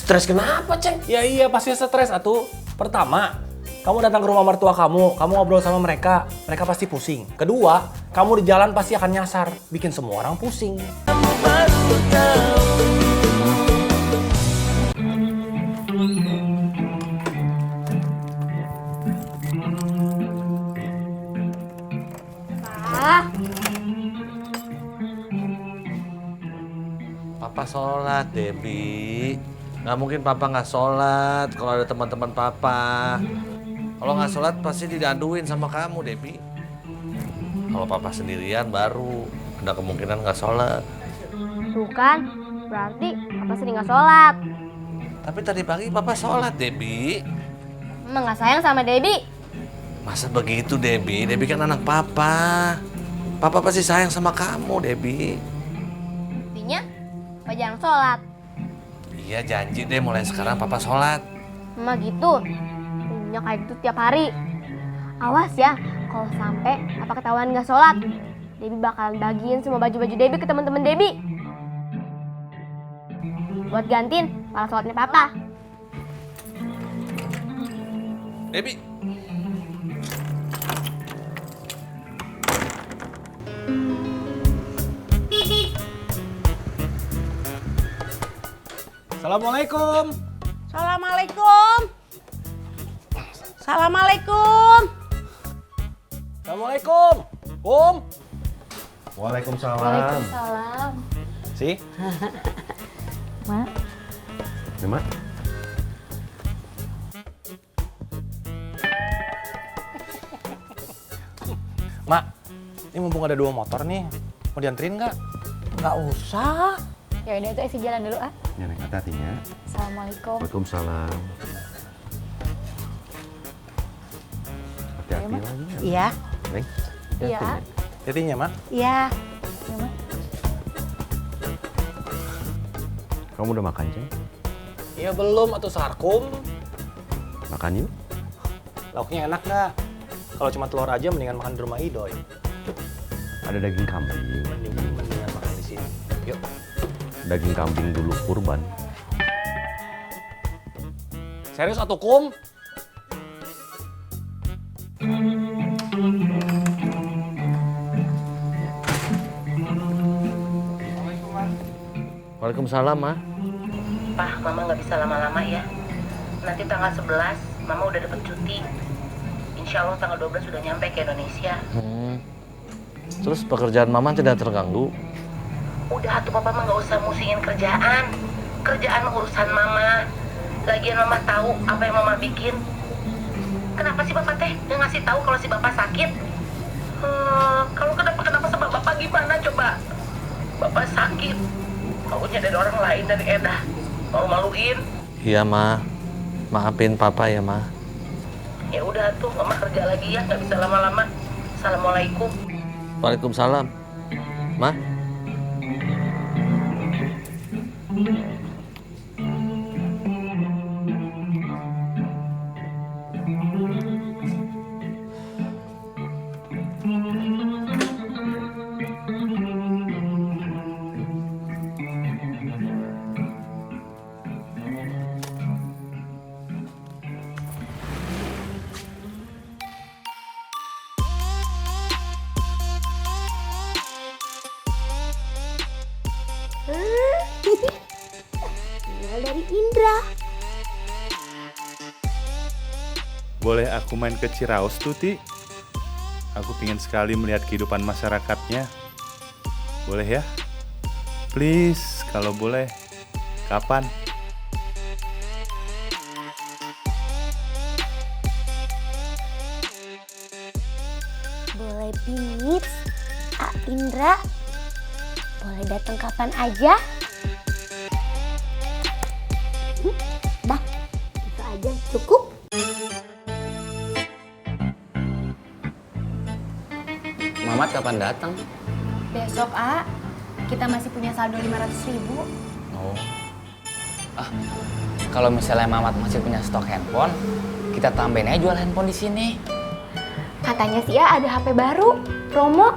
Stres kenapa, Ceng? Ya iya pasti stres atuh. Pertama, kamu datang ke rumah mertua kamu ngobrol sama mereka pasti pusing. Kedua, kamu di jalan pasti akan nyasar, bikin semua orang pusing. Papa sholat, Debbie. Nggak mungkin Papa nggak sholat kalau ada teman-teman Papa. Kalau nggak sholat pasti diaduin sama kamu, Debbie. Kalau Papa sendirian baru ada kemungkinan nggak sholat. Tuh kan, berarti Papa sering nggak sholat. Tapi tadi pagi Papa sholat, Debbie. Emang nggak sayang sama Debbie? Masa begitu, Debbie? Debbie kan anak Papa. Papa pasti sayang sama kamu, Debbie. Buktinya, Papa jarang sholat. Iya, janji deh mulai sekarang Papa sholat. Emang gitu, punya kayak gitu tiap hari. Awas ya, kalau sampai Papa ketahuan nggak sholat, Debbie bakalan bagiin semua baju-baju Debbie ke teman-teman Debbie. Buat gantiin malah sholatnya Papa. Debbie. Assalamualaikum. Assalamualaikum. Assalamualaikum. Assalamualaikum. Waalaikumsalam. Waalaikumsalam. Si? Mak. Ini, Mak. Mak, ini mumpung ada 2 motor nih, mau dianterin nggak? Nggak usah. Ya udah itu isi jalan dulu ah. Ya, Neng, hati-hatinya. Assalamualaikum. Waalaikumsalam. Hati-hati lagi ya. Iya. Neng, Iya. Jadinya, Mak. Iya. kamu udah makan, Ceng? Iya belum, atau sarkum. Makan yuk. Lauknya enak nggak? Kalau cuma telur aja mendingan makan di rumah Idoy. Ada daging kambing. Mendingan makan di sini. Yuk. Daging kambing dulu kurban. Serius atuh, Kum? Waalaikumsalam, Ma. Pak, Mama nggak bisa lama-lama ya. Nanti tanggal 11, Mama udah dapet cuti. Insya Allah tanggal 12 sudah nyampe ke Indonesia. Terus pekerjaan Mama tidak terganggu? Udah tuh Papa mah nggak usah musingin kerjaan. Kerjaan urusan Mama. Lagian Mama tahu apa yang Mama bikin. Kenapa sih Bapak teh nggak ngasih tahu kalau si Bapak sakit? Kalau kenapa sama Bapak gimana coba? Bapak sakit. Maunya dari orang lain, dari Edah. Malu-maluin. Iya, Ma. Maafin Papa ya, Ma. Ya udah tuh, Mama kerja lagi ya, nggak bisa lama-lama. Assalamualaikum. Waalaikumsalam. Ma. Dari Indra. Boleh aku main ke Ciraos, Tuti? Aku pingin sekali melihat kehidupan masyarakatnya. Boleh ya? Please, kalau boleh. Kapan? Boleh bingit, Kak Indra. Boleh datang kapan aja. Dah, itu aja cukup. Mamat kapan datang? Besok, A. Kita masih punya saldo 500.000. Oh. Kalau misalnya Mamat masih punya stok handphone, kita tambahin aja jual handphone di sini. Katanya sih A ada HP baru, promo.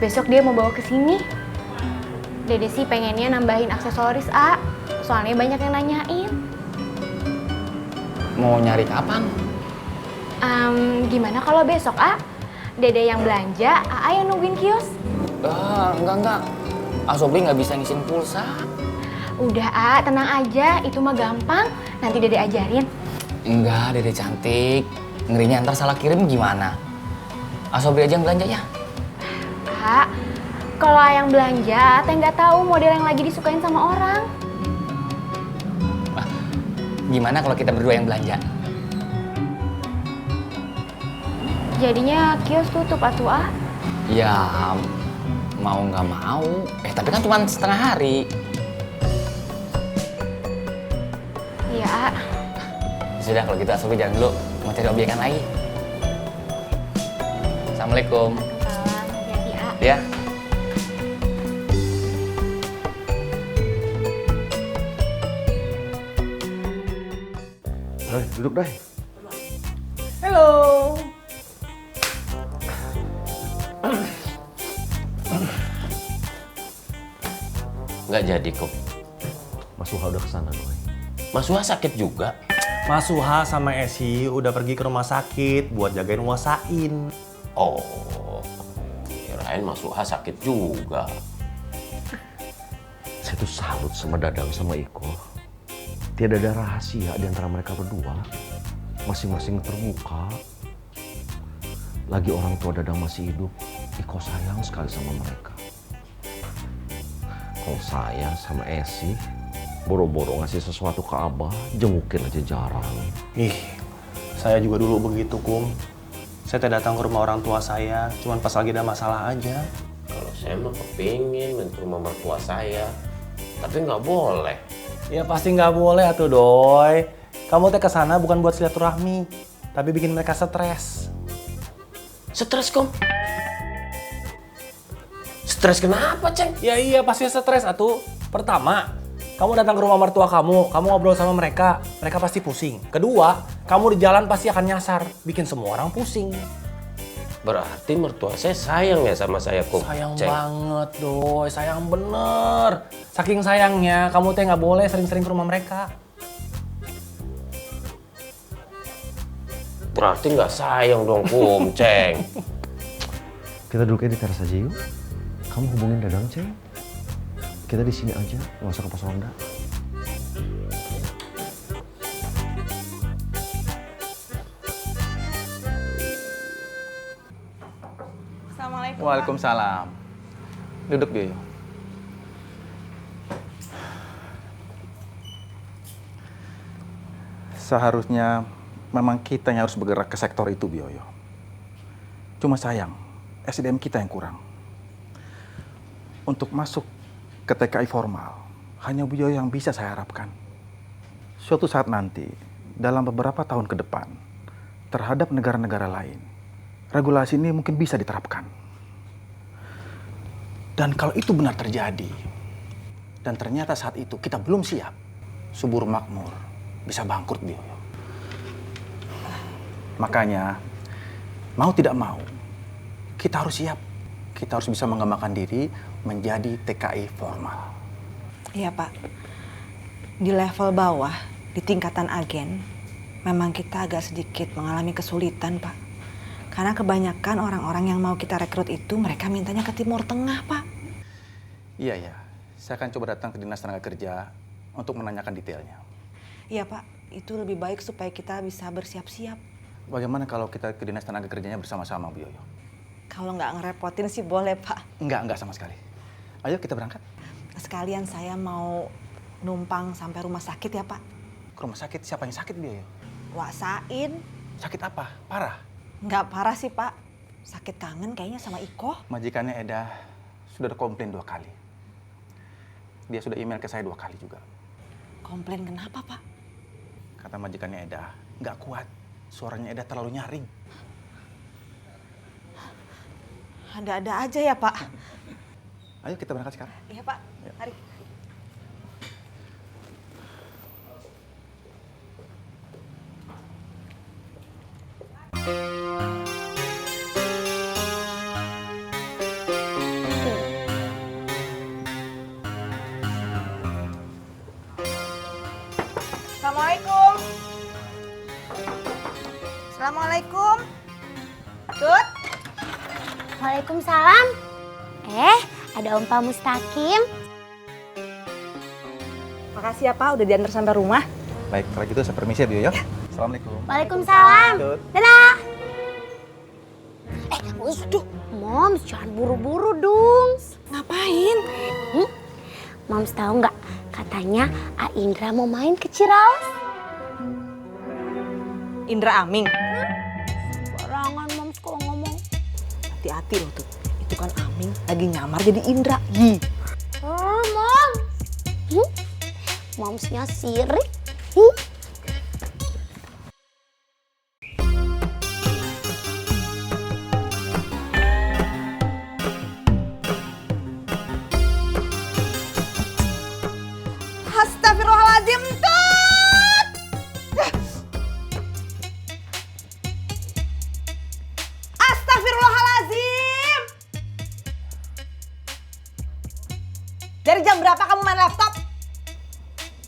Besok dia mau bawa ke sini. Dede sih pengennya nambahin aksesoris, A. Soalnya banyak yang nanyain. Mau nyari kapan? Gimana kalau besok, A? Dede yang belanja, A yang nungguin kios. Enggak. Sobri nggak bisa ngisiin pulsa. Udah, A, tenang aja. Itu mah gampang. Nanti Dede ajarin. Enggak, Dede cantik. Ngerinya ntar salah kirim gimana? Sobri aja yang belanja ya. Kak, kalau A yang belanja, Teh nggak tahu model yang lagi disukain sama orang. Gimana kalau kita berdua yang belanja? Jadinya kios tutup atuh, A. Ya, mau nggak mau. Tapi kan cuma setengah hari. Iya, A. Sudah, kalau gitu Sobri jalan dulu. Mau cari obyekan lagi. Assalamualaikum. Salam, hati-hati, A. Ya. Duduk deh. Halo. Nggak jadi kok. Mas Suha udah kesana doi. Mas Suha sakit juga. Mas Suha sama Esi udah pergi ke rumah sakit buat jagain Wasain. Oh, kirain Mas Suha sakit juga. Saya tuh salut sama Dadang sama Iko. Tiada ada rahasia di antara mereka berdua. Masing-masing terbuka. Lagi orang tua Dadang masih hidup, Iko sayang sekali sama mereka. Kalau saya sama Esi, boro-boro ngasih sesuatu ke Abah, jengukin aja jarang. Ih, saya juga dulu begitu, Kum. Saya teh datang ke rumah orang tua saya, cuman pas lagi ada masalah aja. Kalau saya mah kepingin main ke rumah mertua saya, tapi nggak boleh. Ya pasti nggak boleh atuh, Doi. Kamu teh kesana bukan buat silaturahmi, tapi bikin mereka stres. Stres, Kom? Stres kenapa, Ceng? Ya iya pasti stres atuh. Pertama, kamu datang ke rumah mertua kamu ngobrol sama mereka pasti pusing. Kedua, kamu di jalan pasti akan nyasar, bikin semua orang pusing. Berarti mertua saya sayang ya sama saya, Kom? Sayang Ceng. banget, Doi. Sayang bener. Saking sayangnya, kamu teh nggak boleh sering-sering ke rumah mereka. Berarti nggak sayang dong, Kom, Ceng. Kita duduknya di teras aja yuk. Kamu hubungin Dadang, Ceng. Kita di sini aja, nggak usah ke pos ronda. Assalamualaikum. Waalaikumsalam. Duduk, Bioyo. Seharusnya memang kita yang harus bergerak ke sektor itu, Bioyo. Cuma sayang, SDM kita yang kurang. Untuk masuk ke TKI formal, hanya Bioyo yang bisa saya harapkan. Suatu saat nanti, dalam beberapa tahun ke depan, terhadap negara-negara lain, regulasi ini mungkin bisa diterapkan. Dan kalau itu benar terjadi, dan ternyata saat itu kita belum siap, subur makmur, bisa bangkrut, Bioyo. Makanya, mau tidak mau, kita harus siap. Kita harus bisa mengembangkan diri menjadi TKI formal. Iya, Pak. Di level bawah, di tingkatan agen, memang kita agak sedikit mengalami kesulitan, Pak. Karena kebanyakan orang-orang yang mau kita rekrut itu, mereka mintanya ke Timur Tengah, Pak. Iya, ya. Saya akan coba datang ke Dinas Tenaga Kerja untuk menanyakan detailnya. Iya, Pak. Itu lebih baik supaya kita bisa bersiap-siap. Bagaimana kalau kita ke Dinas Tenaga Kerjanya bersama-sama, Bioyo? Kalau nggak ngerepotin sih boleh, Pak. Enggak sama sekali. Ayo kita berangkat. Sekalian saya mau numpang sampai rumah sakit ya, Pak. Ke rumah sakit? Siapa yang sakit, Bioyo? Wasain. Sakit apa? Parah? Nggak parah sih, Pak. Sakit kangen kayaknya sama Iko. Majikannya Eda sudah komplain 2 kali. Dia sudah email ke saya 2 kali juga. Komplain kenapa, Pak? Kata majikannya Eda, nggak kuat. Suaranya Eda terlalu nyaring. Ada-ada aja ya, Pak. Ayo kita berangkat sekarang. Iya, Pak. Mari. Assalamualaikum. Assalamualaikum. Tut. Waalaikumsalam. Ada Om Pak Mustaqim. Makasih ya Pak, udah diantar sampai rumah. Baik, kalau gitu saya permisi ya Bu ya. Assalamualaikum. Waalaikumsalam. Tut. Dadah. Moms, jangan buru-buru dong. Ngapain? Moms tahu nggak? Katanya A Indra mau main ke Ciraos. Indra Aming. Barangan Moms kalau ngomong. Hati-hati loh Tut. Itu kan Aming lagi nyamar jadi Indra. Moms. Momsnya sirik. Astagfirullahaladzim, Tut! Astagfirullahaladzim! Dari jam berapa kamu main laptop?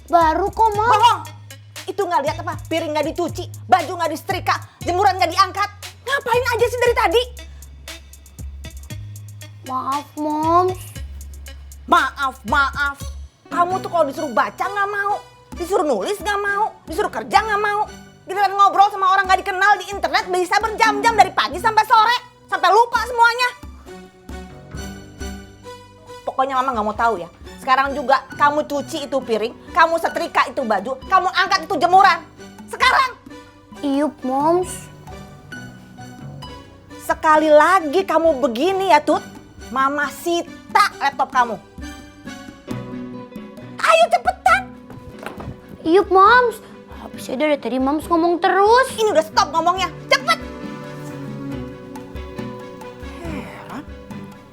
Baru kok, Mom. Bohong! Itu nggak lihat apa? Piring nggak dicuci, baju nggak disetrika, jemuran nggak diangkat. Ngapain aja sih dari tadi? Maaf, Moms. Maaf. Kamu tuh kalau disuruh baca nggak mau, disuruh nulis nggak mau, disuruh kerja nggak mau. Giliran ngobrol sama orang nggak dikenal di internet bisa berjam-jam dari pagi sampai sore, sampai lupa semuanya. Pokoknya mama nggak mau tahu ya. Sekarang juga kamu cuci itu piring, kamu setrika itu baju, kamu angkat itu jemuran. Sekarang. Iyup, Moms. Sekali lagi kamu begini ya Tut, Mama sita laptop kamu. Ayo cepetan. Iyup, Moms. Habisnya dari tadi Moms ngomong terus. Ini udah stop ngomongnya, cepet. Heran,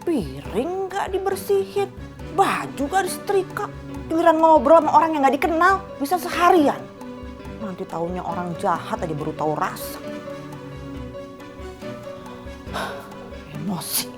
piring nggak dibersihin, baju gak disetrika. Giliran ngobrol sama orang yang nggak dikenal bisa seharian. Nanti taunya orang jahat aja baru tahu rasa. Emosi.